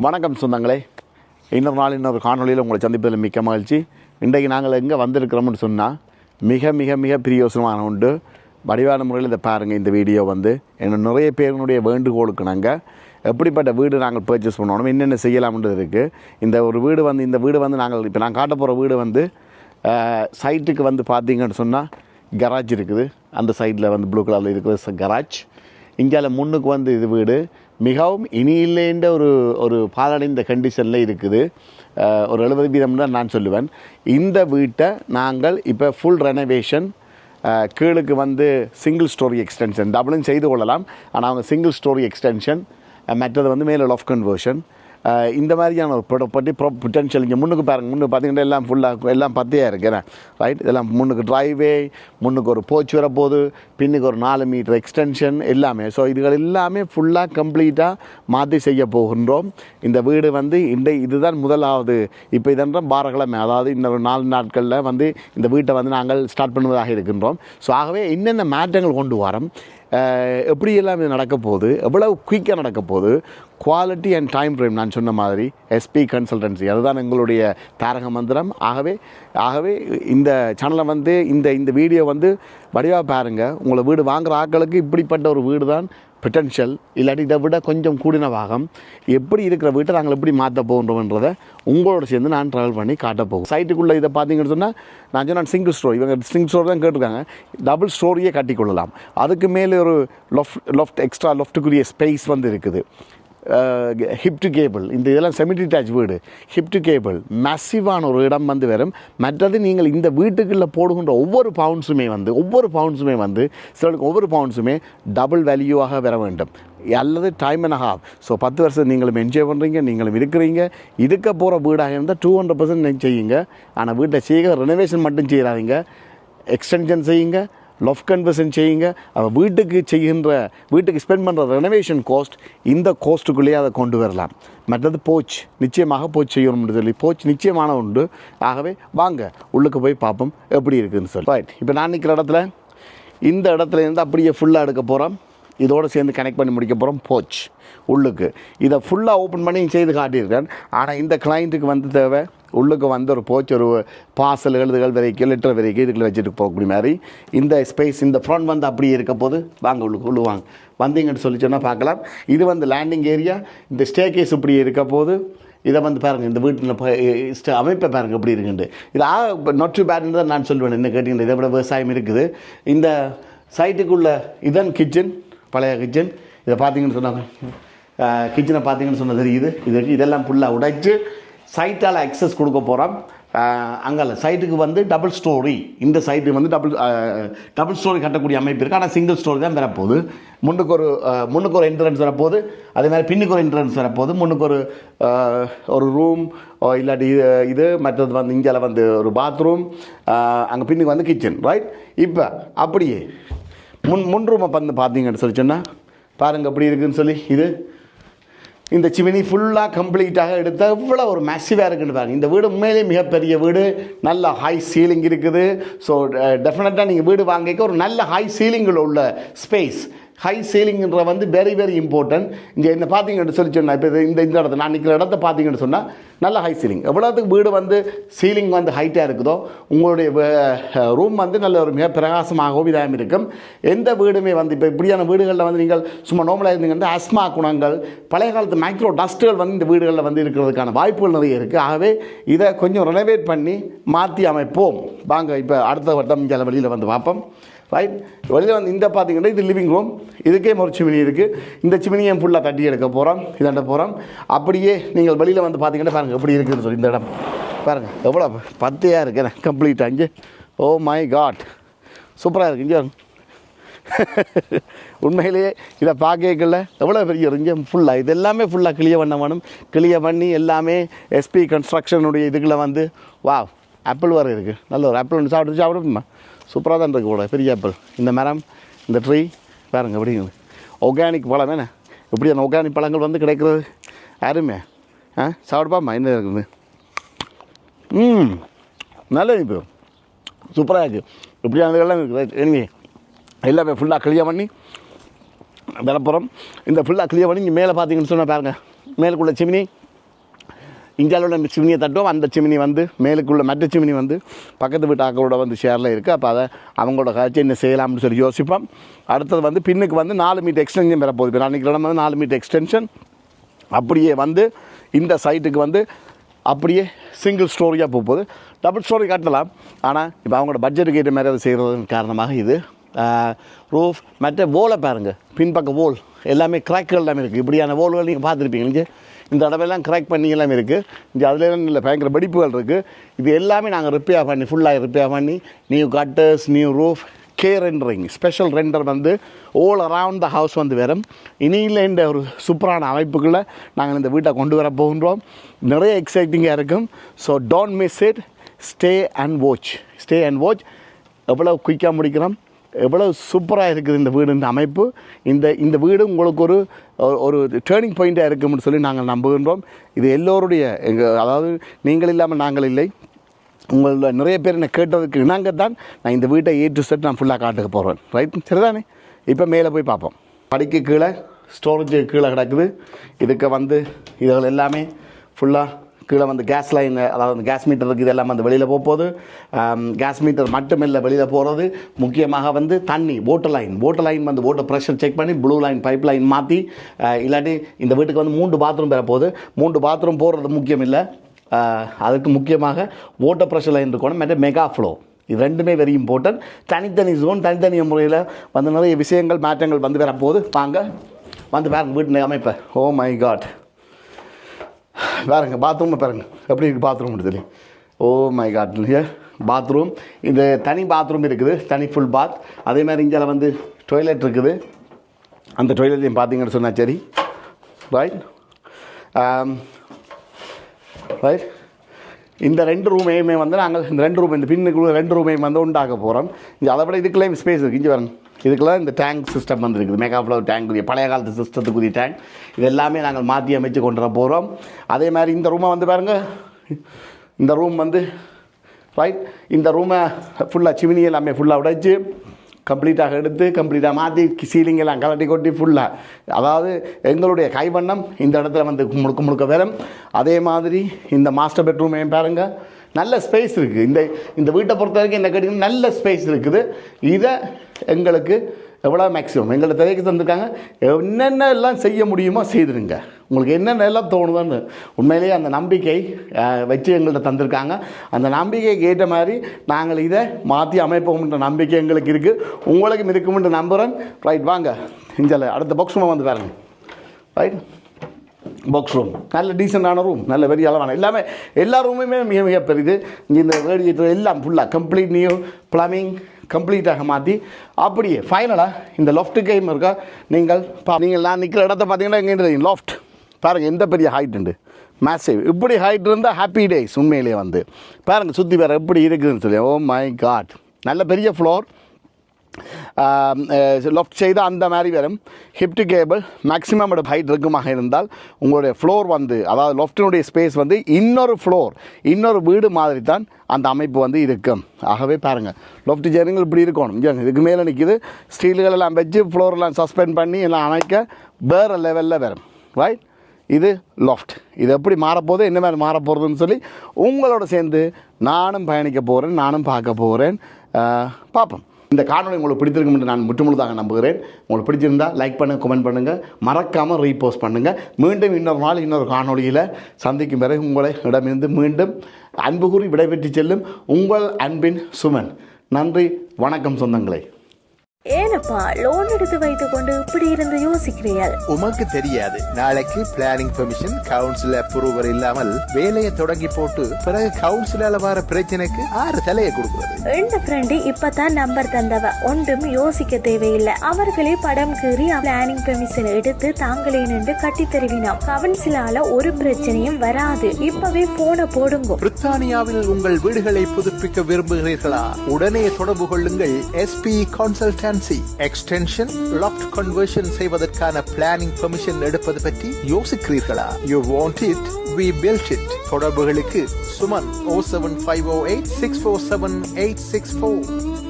வணக்கம் சொந்தங்களே, இன்னொரு நாள் இன்னொரு காணொலியில் உங்களை சந்திப்பதில் மிக்க மகிழ்ச்சி. இன்றைக்கு நாங்கள் எங்கே வந்திருக்கிறோம்னு சொன்னால் மிக மிக மிக பிரியோசனமான உண்டு. வடிவான முறையில் இதை பாருங்கள். இந்த வீடியோ என்ன நிறைய பேருனுடைய வேண்டுகோளுக்கு நாங்கள் எப்படிப்பட்ட வீடு நாங்கள் பர்ச்சேஸ் பண்ணணும், என்னென்ன செய்யலாம்ன்றது இருக்குது. இந்த வீடு நாங்கள் இப்போ நான் காட்ட போகிற வீடு சைட்டுக்கு பார்த்தீங்கன்னு சொன்னால் கராஜ் இருக்குது. அந்த சைடில் ப்ளூ கலரில் இருக்கிற கராஜ். இந்தியாவில் முன்னுக்கு இது வீடு மிகவும் இனியில்லைன்ற ஒரு பாலடைந்த கண்டிஷனில் இருக்குது. ஒரு 70% தான் நான் சொல்லுவேன். இந்த வீட்டை நாங்கள் இப்போ ஃபுல் ரெனோவேஷன், கீழுக்கு சிங்கிள் ஸ்டோரி எக்ஸ்டென்ஷன், டபுளும் செய்து கொள்ளலாம். ஆனால் அவங்க சிங்கிள் ஸ்டோரி எக்ஸ்டென்ஷன், மற்றது மேலே லாஃப்ட் கன்வர்ஷன், இந்த மாதிரியான ஒரு பொட்டன்ஷியல். இங்கே முன்னுக்கு பாருங்கள், முன்னுக்கு பார்த்தீங்கன்னா எல்லாம் ஃபுல்லாக எல்லாம் பத்தியாக இருக்கிறேன், ரைட். இதெல்லாம் முன்னுக்கு ட்ரைவே, முன்னுக்கு ஒரு போச் வரப்போகுது, பின்னுக்கு ஒரு 4 மீட்டர் எக்ஸ்டென்ஷன் எல்லாமே. ஸோ இதுகள் எல்லாமே ஃபுல்லாக கம்ப்ளீட்டாக மாற்றி செய்ய போகின்றோம். இந்த வீடு இதுதான் முதலாவது. இப்போ இதென்ற பாரக்கிழமை, அதாவது இன்னொரு 4 நாட்களில் இந்த வீட்டை நாங்கள் ஸ்டார்ட் பண்ணுவதாக இருக்கின்றோம். ஸோ ஆகவே என்னென்ன மாற்றங்கள் கொண்டு வரோம், எப்படியெல்லாம் இது நடக்க போகுது, எவ்வளவு குயிக்காக நடக்க போகுது, குவாலிட்டி அண்ட் டைம் ஃப்ரேம். நான் சொன்ன மாதிரி எஸ்பி கன்சல்டன்சி, அதுதான் எங்களுடைய தாரக மந்திரம். ஆகவே இந்த சேனலை இந்த வீடியோ வடிவாக பாருங்கள். உங்களை வீடு வாங்குகிற ஆட்களுக்கு இப்படிப்பட்ட ஒரு வீடு தான் பொட்டன்ஷியல், இல்லாட்டி இதை விட கொஞ்சம் கூடின பாகம் எப்படி இருக்கிற வீட்டை நாங்கள் எப்படி மாற்ற போகிறோன்றதை உங்களோட சேர்ந்து நான் ட்ராவல் பண்ணி காட்ட போகும். சைட்டுக்குள்ளே இதை பார்த்தீங்கன்னு சொன்னால் நான் சொன்னால் சிங்கிள் ஸ்டோரி, இவங்க சிங்கிள் ஸ்டோரி தான் கேட்டிருக்காங்க. டபுள் ஸ்டோரியே கட்டிக்கொள்ளலாம். அதுக்கு மேலே ஒரு எக்ஸ்ட்ரா லொஃப்ட்டுக்குரிய ஸ்பேஸ் இருக்குது. ஹிப் டு கேபிள், இந்த இதெல்லாம் செமி டிட்டாச் வீடு, ஹிப் டு கேபிள், மேசிவான ஒரு இடம் வரும். மற்றது நீங்கள் இந்த வீட்டுக்குள்ளே போடுகின்ற ஒவ்வொரு பவுண்ட்ஸுமே சிலருக்கு ஒவ்வொரு பவுண்ட்ஸுமே டபுள் வேல்யூவாக வர வேண்டும், அல்லது டைம் அண்ட் ஹாஃப். ஸோ 10 வருஷம் நீங்களும் என்ஜாய் பண்ணுறீங்க, நீங்களும் இருக்கிறீங்க. இருக்க போகிற வீடாக இருந்தால் 200% செய்யுங்க. ஆனால் வீட்டை செய்ய ரெனோவேஷன் மட்டும் செய்கிறாதீங்க, எக்ஸ்டென்ஷன் செய்யுங்க, லாஃப்ட் கன்வர்ஷன் செய்யுங்க. வீட்டுக்கு ஸ்பெண்ட் பண்ணுற ரெனோவேஷன் காஸ்ட் இந்த காஸ்ட்டுக்குள்ளேயே அதை கொண்டு வரலாம். மற்றது நிச்சயமாக போச் செய்யணும்னு சொல்லி நிச்சயமான உண்டு. ஆகவே வாங்க உள்ளுக்கு போய் பார்ப்போம் எப்படி இருக்குதுன்னு சொல்லி. ரைட், இப்போ நான் நிற்கிற இந்த இடத்துல இருந்து அப்படியே ஃபுல்லாக எடுக்க போகிறோம். இதோடு சேர்ந்து கனெக்ட் பண்ணி முடிக்க போகிறோம் உள்ளுக்கு. இதை ஃபுல்லாக ஓப்பன் பண்ணி செய்து காட்டியிருக்கேன். ஆனால் இந்த கிளைண்ட்டுக்கு தேவை உள்ளுக்கு ஒரு ஒரு பார்சல் எழுதுகள் வரைக்கும், லெட்டர் வரைக்கும் இதுக்குள்ள வச்சுட்டு போகக்கூடிய மாதிரி இந்த ஸ்பேஸ், இந்த ஃப்ரண்ட் அப்படியே இருக்க போது வாங்க உள்ளுக்கு வாங்க. வந்தீங்கன்னு சொல்லி சொன்னால் பார்க்கலாம். இது லேண்டிங் ஏரியா. இந்த ஸ்டே கேஸ் இப்படி இருக்க போது இதை பாருங்கள். இந்த வீட்டில் அமைப்பை பாருங்கள் எப்படி இருக்குண்டு. இது நாட் டூ பேட்னு தான் நான் சொல்லுவேன். என்ன கேட்டிங்கன்னா இதை விட விவசாயம் இருக்குது. இந்த சைட்டுக்குள்ளே இதன் கிச்சன், பழைய கிச்சன். இதை பார்த்தீங்கன்னு சொன்னாங்க, கிச்சனை பார்த்தீங்கன்னு சொன்னால் தெரியுது. இதெல்லாம் ஃபுல்லாக உடைச்சு சைட்டால் அக்சஸ் கொடுக்க போகிறோம். அங்கே சைட்டுக்கு டபுள் ஸ்டோரி. இந்த சைட்டு டபுள் ஸ்டோரி கட்டக்கூடிய அமைப்பு இருக்குது. ஆனால் சிங்கிள் ஸ்டோரி தான் வரப்போகுது. முன்னுக்கு ஒரு என்ட்ரன்ஸ் வரப்போகுது, அதே மாதிரி பின்னுக்கு ஒரு என்ட்ரன்ஸ் வரப்போகுது. முன்னுக்கு ஒரு ரூம், இல்லாட்டி இது மற்றது இங்கே ஒரு பாத்ரூம், அங்கே பின்னுக்கு கிச்சன், ரைட். இப்போ அப்படியே முன் ரூமை பார்த்தீங்கன்னு சொல்லி சொன்னால் பாருங்கள் எப்படி இருக்குதுன்னு சொல்லி. இந்த சிமினி ஃபுல்லாக கம்ப்ளீட்டாக எடுத்த இவ்வளோ ஒரு மேசிவாக இருக்குன்னு பாருங்கள். இந்த வீடு உண்மையிலே மிகப்பெரிய வீடு, நல்ல ஹை சீலிங் இருக்குது. ஸோ டெஃபினட்டாக நீங்கள் வீடு வாங்கிக்க ஒரு நல்ல ஹை சீலிங்கில் உள்ள ஸ்பேஸ். ஹை சீலிங்ன்ற வெரி வெரி இம்பார்ட்டன்ட். இங்கே என்ன பார்த்தீங்கன்னு சொல்லி சொன்னால், இப்போ இந்த இடத்த நான் நிற்கிற இடத்த பார்த்தீங்கன்னு சொன்னால் நல்ல ஹை சீலிங். எவ்வளோத்துக்கு வீடு சீலிங் ஹைட்டாக இருக்குதோ உங்களுடைய ரூம் நல்ல ஒரு மிக பிரகாசமாகவும் இதாக இருக்கும். எந்த வீடுமே இப்போ இப்படியான வீடுகளில் நீங்கள் சும்மா நார்மலாக இருந்தீங்கன்னா அஸ்மா குணங்கள், பழைய காலத்து மைக்ரோ டஸ்ட்டுகள் இந்த வீடுகளில் இருக்கிறதுக்கான வாய்ப்புகள் நிறைய இருக்குது. ஆகவே இதை கொஞ்சம் ரெனோவேட் பண்ணி மாற்றி அமைப்போம். வாங்க இப்போ அடுத்த வட்டம் இங்கே வெளியில் பார்ப்போம், ரைட். வெளியில் இந்த பார்த்தீங்கன்னா இது லிவிங் ரூம். இதுக்கே ஒரு சிமினி இருக்குது. இந்த சிமினியை ஃபுல்லாக கட்டி எடுக்க போகிறோம், இதாண்ட போகிறோம். அப்படியே நீங்கள் வெளியில் பார்த்தீங்கன்னா பாருங்கள் எப்படி இருக்குதுன்னு சொல்லி. இந்த இடம் பாருங்கள் எவ்வளோ பத்தையாக இருக்குது கம்ப்ளீட்டாக. இங்கே ஓ மை காட், சூப்பராக இருக்குது. இங்கே உண்மையிலேயே இதை பார்க்கல எவ்வளோ பெரிய இங்கே ஃபுல்லாக இது எல்லாமே ஃபுல்லாக கிளியர் பண்ணி எல்லாமே எஸ்பி கன்ஸ்ட்ரக்ஷனுடைய இதுக்குள்ளே வா ஆப்பிள் வர இருக்குது. நல்ல ஒரு ஆப்பிள் சாப்பிடுமா, சூப்பராக தான் இருக்குது கூட பெரிய ஆப்பிள். இந்த மரம், இந்த ட்ரீ பாருங்கள் எப்படி ஆர்கானிக் பழம் என்ன, எப்படி அந்த ஆர்கானிக் பழங்கள் கிடைக்கிறது யாருமே சாப்பிடுப்பாம்மா. என்ன இருக்குது நல்ல இப்போ சூப்பராக இருக்குது. இப்படியானதுகள்லாம் இருக்குது. எனவே எல்லாமே ஃபுல்லாக கிளியர் பண்ணி விளப்புறம் இந்த ஃபுல்லாக கிளியர் பண்ணி இங்கே மேலே பார்த்தீங்கன்னு சொன்னால் பாருங்கள், மேலுக்குள்ள சிமினி இந்தியாவில் உள்ள சிமினியை தட்டுவோம். அந்த சிமினி வந்து மேலுக்குள்ள மற்ற சிமினி வந்து பக்கத்து வீட்டு ஆக்களோட வந்து ஷேரில் இருக்குது. அப்போ அதை அவங்களோட கழிச்சு என்ன செய்யலாம்னு சொல்லி யோசிப்போம். அடுத்தது வந்து பின்னுக்கு வந்து 4 மீட்டர் எக்ஸ்டென்ஷன் பெற போகுது. இப்போ அன்றைக்கி இடம் வந்து 4 மீட்டர் எக்ஸ்டென்ஷன் அப்படியே வந்து இந்த சைட்டுக்கு வந்து அப்படியே சிங்கிள் ஸ்டோரியாக போகுது. டபுள் ஸ்டோரி கட்டலாம். ஆனால் இப்போ அவங்களோட பட்ஜெட்டுக்கு ஏற்ற மாதிரி அதை செய்கிறதன் காரணமாக இது ரூஃப் மற்ற வோலை பாருங்கள். பின்பக்க வோல் எல்லாமே கிராக்குகள் எல்லாமே இருக்குது. இப்படியான வோல்கள் நீங்கள் பார்த்துருப்பீங்க. இங்கே இந்த இடமெல்லாம் கிராக் பண்ணி எல்லாமே இருக்குது. இங்கே அதுலாம் இல்லை பயங்கர வெடிப்புகள் இருக்குது. இது எல்லாமே நாங்கள் ரிப்பேர் பண்ணி ஃபுல்லாக ரிப்பேர் பண்ணி new cutters new roof rendering special render வந்து ஆல் அரவுண்ட் த ஹவுஸ் வந்து வரும். இனியில் இந்த ஒரு சூப்பரான அமைப்புக்குள்ளே நாங்கள் இந்த வீட்டை கொண்டு வர போகின்றோம். நிறைய எக்ஸைட்டிங்காக இருக்கும். So don't miss it. Stay and watch. எவ்வளோ குயிக்காக முடிக்கிறோம், எவ்வளோ சூப்பராக இருக்குது இந்த வீடு, இந்த அமைப்பு. இந்த வீடு உங்களுக்கு ஒரு டேர்னிங் பாயிண்ட்டாக இருக்கும்னு சொல்லி நாங்கள் நம்புகின்றோம். இது எல்லோருடைய அதாவது நீங்கள் இல்லாமல் நாங்கள் இல்லை. உங்களில் நிறைய பேர் என்னை கேட்டதுக்கு இணங்கத்தான் நான் இந்த வீட்டை A to Z நான் ஃபுல்லாக காட்டுக்க போகிறேன். ரைட், சரிதானே? இப்போ மேலே போய் பார்ப்போம். படிக்கு கீழே ஸ்டோரேஜ் கீழே கிடக்குது. இதுக்கு வந்து இதுகள் எல்லாமே ஃபுல்லாக கீழே வந்து கேஸ் லைன், அதாவது கேஸ் மீட்டர் இருக்குது. இதெல்லாம் வந்து வெளியில் போகுது. கேஸ் மீட்டர் மட்டும் இல்லை வெளியில் போகிறது. முக்கியமாக வந்து தண்ணி வாட்டர் லைன் வந்து வாட்டர் ப்ரெஷர் செக் பண்ணி ப்ளூ லைன் பைப் லைன் மாற்றி, இல்லாட்டி இந்த வீட்டுக்கு வந்து 3 பாத்ரூம் பெற போகுது. 3 பாத்ரூம் போடுறது முக்கியம் இல்லை. அதுக்கு முக்கியமாக வாட்டர் ப்ரெஷர் லைன் இருக்கணும். மற்ற மெகா ஃப்ளோ, இது ரெண்டுமே வெரி இம்பார்ட்டன்ட். தனித்தனி ஜோன் தனித்தனி முறையில் வந்து நிறைய விஷயங்கள் மாற்றங்கள் வந்து வரப்போகுது. வாங்க வந்து பாருங்க வீட்டு அமைப்பை. ஓ மை காட், பாருங்க பாத்ரூமை பாருங்க எப்படி இருக்குது பாத்ரூம் சொல்லி. ஓ மை காட், பாத்ரூம் இந்த தனி பாத்ரூம் இருக்குது, தனி ஃபுல் பாத். அதே மாதிரி இங்கே வந்து டாய்லெட் இருக்குது. அந்த டாய்லெட்லையும் பார்த்தீங்கன்னு சொன்னால் சரி. ரைட், இந்த 2 ரூமையுமே வந்து நாங்கள் இந்த 2 ரூம் இந்த பின்னுக்குள்ள 2 ரூமையும் வந்து உண்டாக்க போகிறோம். இங்கே அதை விட இதுக்குள்ளேயும் ஸ்பேஸ் இருக்குது. இங்கே பாருங்க, இதுக்குள்ள இந்த டேங்க் சிஸ்டம் வந்து இருக்குது. மெகா ஃப்ளோ டேங்க், பழைய காலத்து சிஸ்டத்துக்குரிய டேங்க். இது எல்லாமே நாங்கள் மாற்றி அமைச்சு கொண்டு வர போகிறோம். அதே மாதிரி இந்த ரூமை வந்து பாருங்கள், இந்த ரூம் வந்து ரைட், இந்த ரூமை ஃபுல்லாக சிமினி எல்லாமே ஃபுல்லாக உடைச்சு கம்ப்ளீட்டாக எடுத்து கம்ப்ளீட்டாக மாற்றி சீலிங் எல்லாம் கலட்டி கொட்டி ஃபுல்லாக, அதாவது எங்களுடைய கைவண்ணம் இந்த இடத்துல வந்து முழுக்க வரும். அதே மாதிரி இந்த மாஸ்டர் பெட்ரூமையும் பாருங்கள், நல்ல ஸ்பேஸ் இருக்குது. இந்த வீட்டை பொறுத்த வரைக்கும் என்ன கேட்டிங்கன்னா நல்ல ஸ்பேஸ் இருக்குது. இதை எங்களுக்கு எவ்வளோ மேக்ஸிமம் எங்களை திரைக்கு தந்திருக்காங்க. என்னென்ன எல்லாம் செய்ய முடியுமோ செய்துடுங்க. உங்களுக்கு என்னென்ன எல்லாம் தோணுதுன்னு உண்மையிலேயே அந்த நம்பிக்கை வச்சு எங்கள்கிட்ட தந்திருக்காங்க. அந்த நம்பிக்கைக்கு ஏற்ற மாதிரி நாங்கள் இதை மாற்றி அமைப்போம்ன்ற நம்பிக்கை எங்களுக்கு இருக்குது. உங்களுக்கும் இருக்கும்னு நம்புகிறேன். ரைட், வாங்க இங்கே அடுத்த பாக்ஸ் ரூமை வந்து பாருங்கள். ரைட், பாக்ஸ் ரூம் நல்ல டீசெண்டான ரூம், நல்ல பெரிய அளவான எல்லா ரூமுமே மிக பெரிது. இங்கே இந்த ரேடியேட்டர் எல்லாம் ஃபுல்லாக கம்ப்ளீட் நியூ ப்ளம்பிங் கம்ப்ளீட்டாக மாற்றி அப்படியே ஃபைனலாக இந்த லொஃப்ட்டு கைம் இருக்கா. நீங்கள் நான் நிற்கிற இடத்த பார்த்தீங்கன்னா எங்கே லாஃப்ட் பாருங்கள், எந்த பெரிய ஹைட் உண்டு, மேசிவ். இப்படி ஹைட் இருந்தால் ஹாப்பி டேஸ். உண்மையிலே வந்து பாருங்கள் சுற்றி வேறு எப்படி இருக்குதுன்னு சொல்லி. ஓ மை காட், நல்ல பெரிய ஃப்ளோர். லொஃப்ட் செய்தால் அந்த மாதிரி வரும். ஹிப்டு கேபிள் மேக்ஸிமம் ஹைட் இருக்குமாக இருந்தால் உங்களுடைய ஃப்ளோர் வந்து, அதாவது லொஃப்டினுடைய ஸ்பேஸ் வந்து இன்னொரு வீடு மாதிரி தான் அந்த அமைப்பு வந்து இருக்கும். ஆகவே பாருங்கள் லொஃப்ட் சேருங்கள் இப்படி இருக்கணும். இதுக்கு மேலே நிற்கிது, ஸ்டீல்கள் எல்லாம் வச்சு ஃப்ளோரெல்லாம் சஸ்பெண்ட் பண்ணி எல்லாம் அமைக்க வேறு லெவலில் வரும். ரைட், இது லாஃப்ட். இது எப்படி மாறப்போகுது, என்ன மாதிரி மாறப்போகிறதுன்னு சொல்லி உங்களோட சேர்ந்து நானும் பயணிக்க போகிறேன், நானும் பார்க்க போகிறேன். பார்ப்போம். இந்த காணொலி உங்களுக்கு பிடித்திருக்கும் என்று நான் முற்றுமுழுதாக நம்புகிறேன். உங்களுக்கு பிடிச்சிருந்தால் லைக் பண்ணுங்கள், கமெண்ட் பண்ணுங்கள், மறக்காமல் ரீபோஸ்ட் பண்ணுங்கள். மீண்டும் இன்னொரு நாள் இன்னொரு காணொலியில் சந்திக்கும் வரை உங்களை இடமிருந்து மீண்டும் அன்பு கூறி விடைபெற்று செல்லும் உங்கள் அன்பின் சுமன். நன்றி, வணக்கம் சொந்தங்களே. ஏனப்பா லோன் எடுத்து வைத்துக் கொண்டு இப்படி இருந்து யோசிக்கிறீர்கள்? உமக்கு தெரியாது, நாளைக்கு பிளானிங் பெர்மிஷன் கவுன்சில் அப்ரூவல் இல்லாமல் வேலையை தொடங்கி போட்டு பிறகு கவுன்சிலால வர பிரச்சனைக்கு ஆறு தலையை கொடுக்கிறது. எந்த ஃப்ரெண்டு இப்பதான் நம்பர் தந்தவ, ஒன்றும் யோசிக்க தேவையில்லை. அவர்களே படம் கீறி பிளானிங் பெர்மிஷன் எடுத்து தாங்களே நின்று கட்டி தருவினோம். கவுன்சிலால ஒரு பிரச்சனையும் வராது. இப்பவே போன போடுங்க. பிரித்தானியாவில் உங்கள் வீடுகளை புதுப்பிக்க விரும்புகிறீர்களா? உடனே தொடர்பு கொள்ளுங்கள். SP consultancy. Extension loft conversion செய்வதற்கான பிளானிங் பெர்மிஷன் எடுப்பது பற்றி யோசிக்கிறீர்களா? You want it, we built it. தொடர்புகளுக்கு சுமன் 07508 647 864.